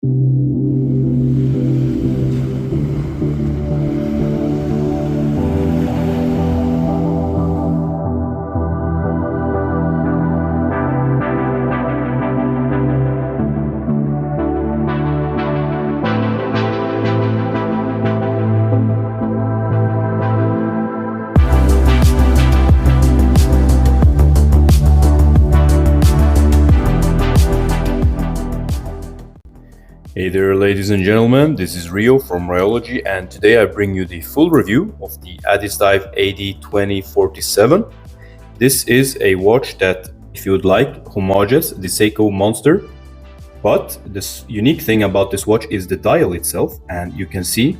Hey there, ladies and gentlemen, this is Rio from RIOLOGY, and today I bring you the full review of the Addiesdive AD2047. This is a watch that, if you would like, homages the Seiko Monster, but this unique thing about this watch is the dial itself, and you can see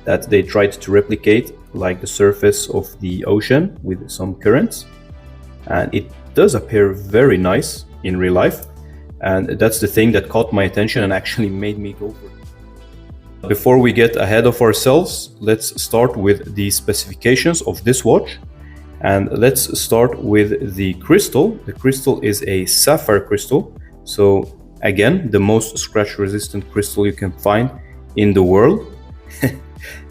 that they tried to replicate like the surface of the ocean with some currents, and it does appear very nice in real life. And that's the thing that caught my attention and actually made me go for it. Before we get ahead of ourselves, let's start with the specifications of this watch. And let's start with the crystal. The crystal is a sapphire crystal. So again, the most scratch resistant crystal you can find in the world.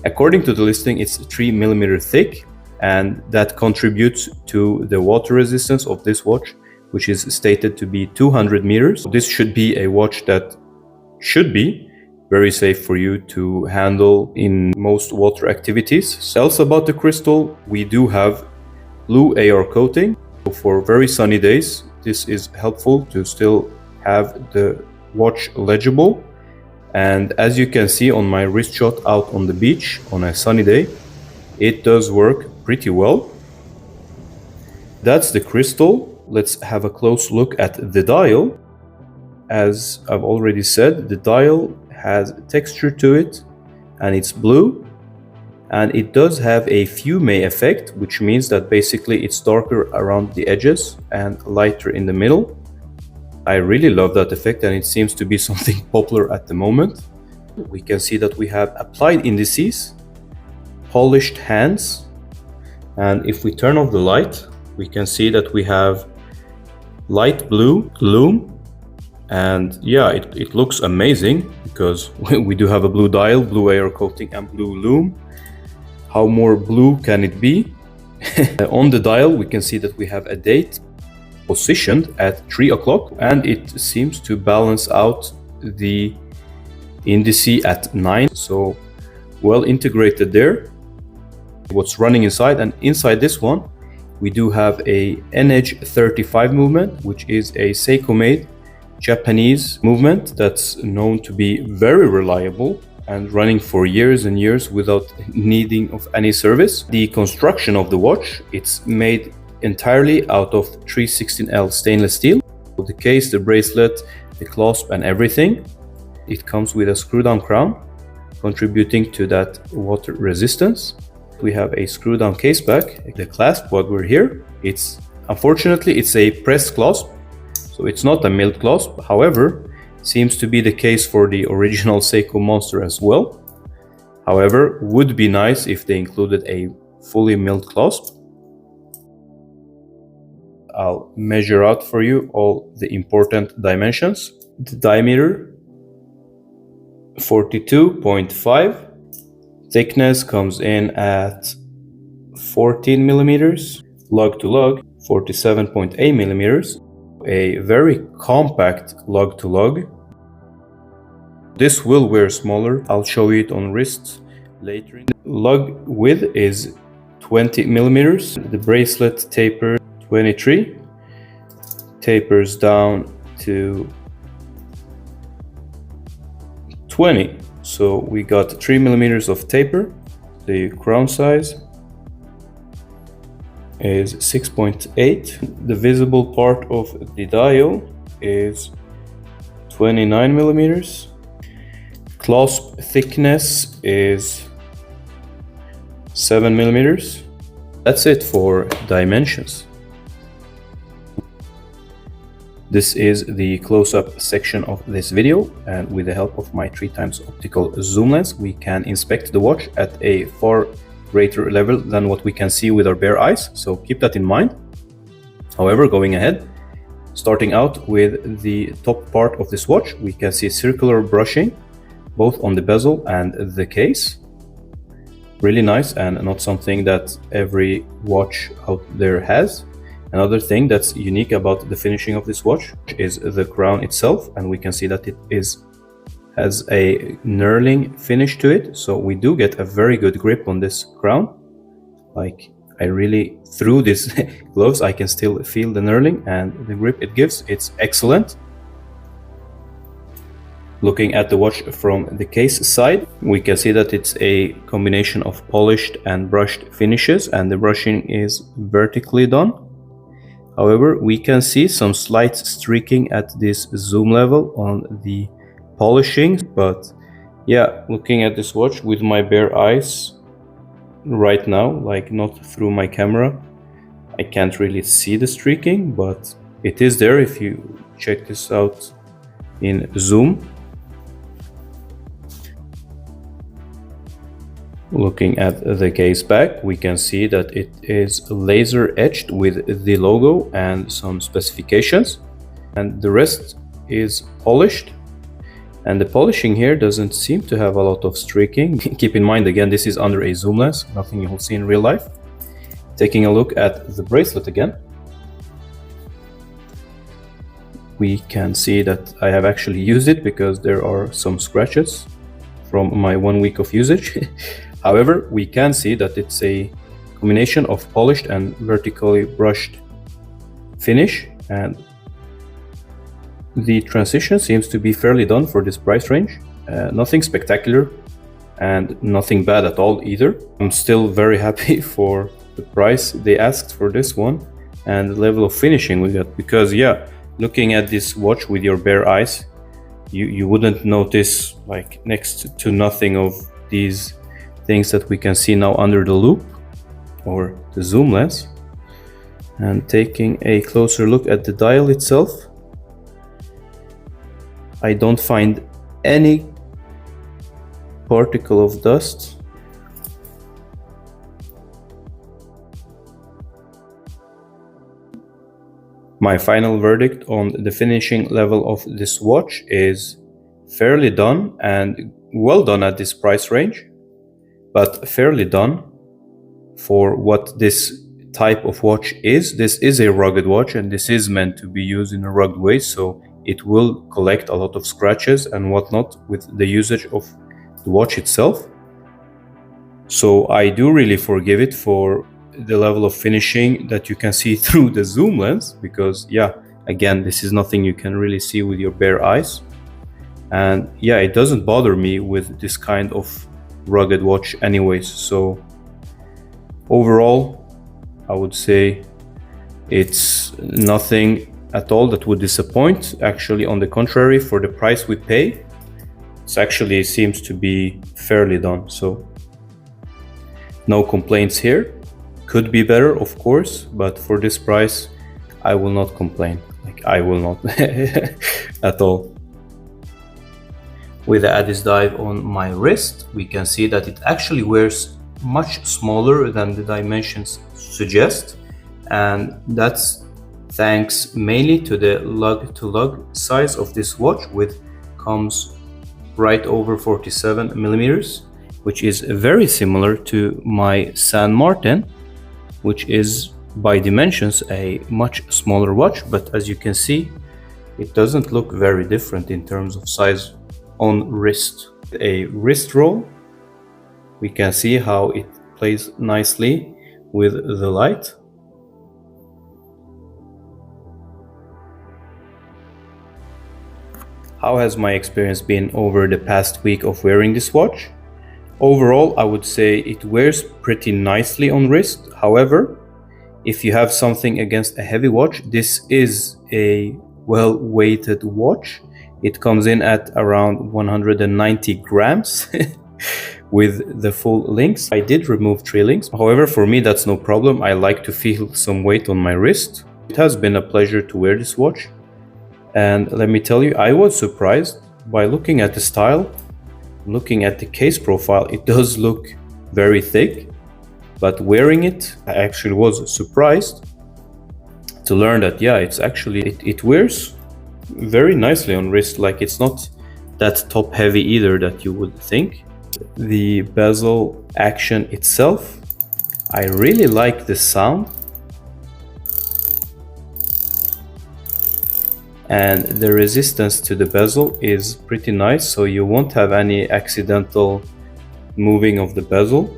According to the listing, it's 3mm thick, and that contributes to the water resistance of this watch, which is stated to be 200 meters. This should be a watch that should be very safe for you to handle in most water activities. Else about the crystal, we do have blue AR coating. For very sunny days, this is helpful to still have the watch legible. And as you can see on my wrist shot out on the beach on a sunny day, it does work pretty well. That's the crystal. Let's have a close look at the dial. As I've already said, the dial has texture to it and it's blue, and it does have a fume effect, which means that basically it's darker around the edges and lighter in the middle. I really love that effect, and it seems to be something popular at the moment. We can see that we have applied indices, polished hands, and if we turn off the light, we can see that we have light blue lume, and yeah, it looks amazing because we do have a blue dial, blue AR coating and blue lume. How more blue can it be? On the dial we can see that we have a date positioned at 3 o'clock, and it seems to balance out the indice at 9, so well integrated there. What's running inside, and inside this one we do have a NH35 movement, which is a Seiko-made Japanese movement that's known to be very reliable and running for years and years without needing of any service. The construction of the watch, it's made entirely out of 316L stainless steel. The case, the bracelet, the clasp and everything. It comes with a screw-down crown, contributing to that water resistance. We have a screw-down case back. The clasp, what we're here, unfortunately it's a pressed clasp, so it's not a milled clasp. However, seems to be the case for the original Seiko Monster as well. However, would be nice if they included a fully milled clasp. I'll measure out for you all the important dimensions. The diameter 42.5. Thickness comes in at 14 millimeters, lug to lug 47.8 millimeters, a very compact lug to lug. This will wear smaller, I'll show you it on wrists later. Lug width is 20 millimeters, the bracelet taper 23, tapers down to 20. So we got 3 millimeters of taper. The crown size is 6.8. The visible part of the dial is 29 millimeters. Clasp thickness is 7 millimeters. That's it for dimensions. This is the close-up section of this video, and with the help of my 3x optical zoom lens, we can inspect the watch at a far greater level than what we can see with our bare eyes, so keep that in mind. However, going ahead, Starting out with the top part of this watch, we can see circular brushing both on the bezel and the case. Really nice, and not something that every watch out there has. Another thing that's unique about the finishing of this watch is the crown itself, and we can see that it has a knurling finish to it, so we do get a very good grip on this crown. Like, I really, through these gloves, I can still feel the knurling, and the grip it gives, it's excellent. Looking at the watch from the case side, we can see that it's a combination of polished and brushed finishes, and the brushing is vertically done. However, we can see some slight streaking at this zoom level on the polishing, but yeah, looking at this watch with my bare eyes right now, like not through my camera, I can't really see the streaking, but it is there if you check this out in zoom. Looking at the case back, we can see that it is laser etched with the logo and some specifications, and the rest is polished. And the polishing here doesn't seem to have a lot of streaking. Keep in mind, again, this is under a zoom lens, nothing you will see in real life. Taking a look at the bracelet again, we can see that I have actually used it because there are some scratches from my 1 week of usage. However, we can see that it's a combination of polished and vertically brushed finish, and the transition seems to be fairly done for this price range. Nothing spectacular and nothing bad at all either. I'm still very happy for the price they asked for this one and the level of finishing we got, because yeah, looking at this watch with your bare eyes, you wouldn't notice like next to nothing of these things that we can see now under the loop or the zoom lens. And taking a closer look at the dial itself, I don't find any particle of dust. My final verdict on the finishing level of this watch is fairly done and well done at this price range, but fairly done for what this type of watch is. This is a rugged watch, and this is meant to be used in a rugged way, so it will collect a lot of scratches and whatnot with the usage of the watch itself. So I do really forgive it for the level of finishing that you can see through the zoom lens, because yeah, again, this is nothing you can really see with your bare eyes. And yeah, it doesn't bother me with this kind of rugged watch anyways. So overall, I would say it's nothing at all that would disappoint. Actually, on the contrary, for the price we pay, it actually seems to be fairly done. So no complaints here. Could be better, of course, but for this price, I will not complain. Like, I will not at all. With the Addiesdive on my wrist, we can see that it actually wears much smaller than the dimensions suggest, and that's thanks mainly to the lug-to-lug size of this watch, which comes right over 47 millimeters, which is very similar to my San Martin, which is by dimensions a much smaller watch, but as you can see, it doesn't look very different in terms of size on wrist. A wrist roll, we can see how it plays nicely with the light. How has my experience been over the past week of wearing this watch? Overall, I would say it wears pretty nicely on wrist. However, if you have something against a heavy watch, this is a well-weighted watch. It comes in at around 190 grams with the full links. I did remove 3 links. However, for me, that's no problem. I like to feel some weight on my wrist. It has been a pleasure to wear this watch. And let me tell you, I was surprised by looking at the style. Looking at the case profile, it does look very thick, but wearing it, I actually was surprised. to learn that, yeah, it's actually, it wears very nicely on wrist. Like, it's not that top heavy either that you would think. The bezel action itself, I really like the sound, and the resistance to the bezel is pretty nice, so you won't have any accidental moving of the bezel.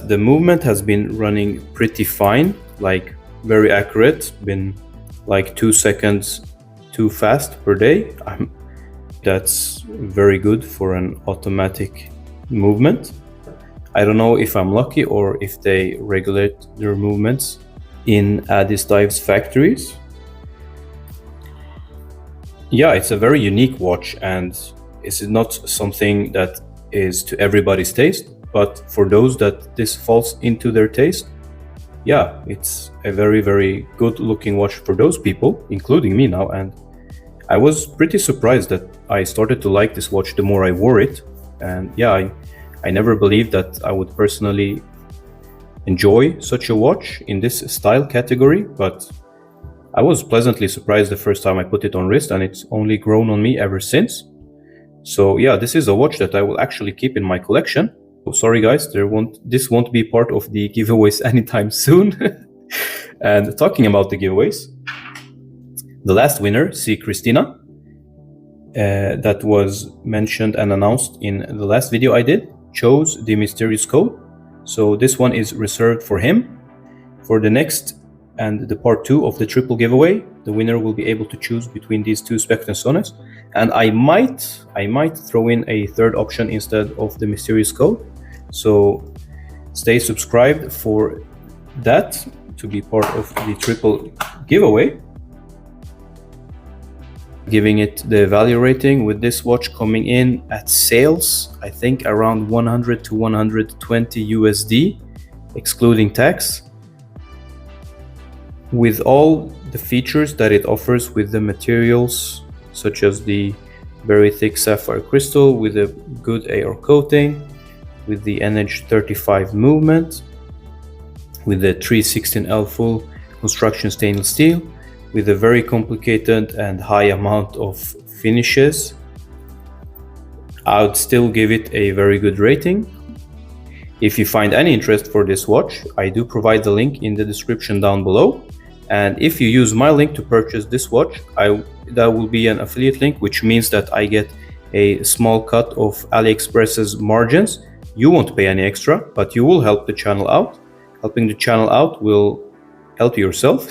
The movement has been running pretty fine, like very accurate, been like 2 seconds too fast per day. That's very good for an automatic movement. I don't know if I'm lucky or if they regulate their movements in Addiesdive's factories. Yeah, it's a very unique watch, and it's not something that is to everybody's taste, but for those that this falls into their taste, yeah, it's a very, very good looking watch for those people, including me now. And I was pretty surprised that I started to like this watch the more I wore it. And yeah, I never believed that I would personally enjoy such a watch in this style category, but I was pleasantly surprised the first time I put it on wrist, and it's only grown on me ever since. So yeah, this is a watch that I will actually keep in my collection. Oh, sorry guys, this won't be part of the giveaways anytime soon. And talking about the giveaways, the last winner, C. Christina, that was mentioned and announced in the last video I did, chose the mysterious code. So this one is reserved for him. For the next and the part 2 of the triple giveaway, the winner will be able to choose between these two Spectre Sones, and I might throw in a third option instead of the mysterious code. So stay subscribed for that to be part of the triple giveaway. Giving it the value rating with this watch coming in at sales, I think around 100 to 120 USD, excluding tax. With all the features that it offers, with the materials such as the very thick sapphire crystal with a good AR coating, with the NH35 movement, with the 316L full construction stainless steel, with a very complicated and high amount of finishes, I would still give it a very good rating. If you find any interest for this watch, I do provide the link in the description down below. And if you use my link to purchase this watch, that will be an affiliate link, which means that I get a small cut of Aliexpress's margins. You won't pay any extra, but you will help the channel out. Helping the channel out will help yourself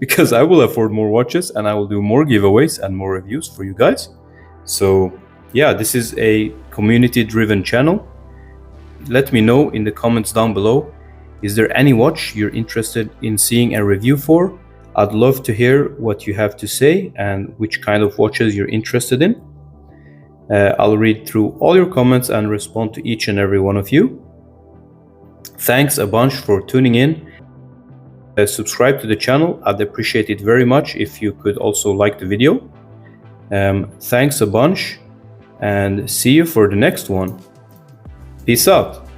because I will afford more watches and I will do more giveaways and more reviews for you guys. So yeah, this is a community-driven channel. Let me know in the comments down below, is there any watch you're interested in seeing a review for? I'd love to hear what you have to say and which kind of watches you're interested in. I'll read through all your comments and respond to each and every one of you. Thanks a bunch for tuning in. Subscribe to the channel. I'd appreciate it very much if you could also like the video. Thanks a bunch and see you for the next one. Peace out.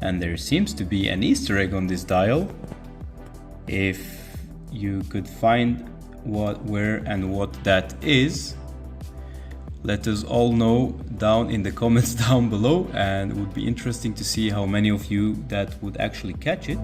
And there seems to be an Easter egg on this dial. If you could find where and what that is, let us all know down in the comments down below, and it would be interesting to see how many of you that would actually catch it.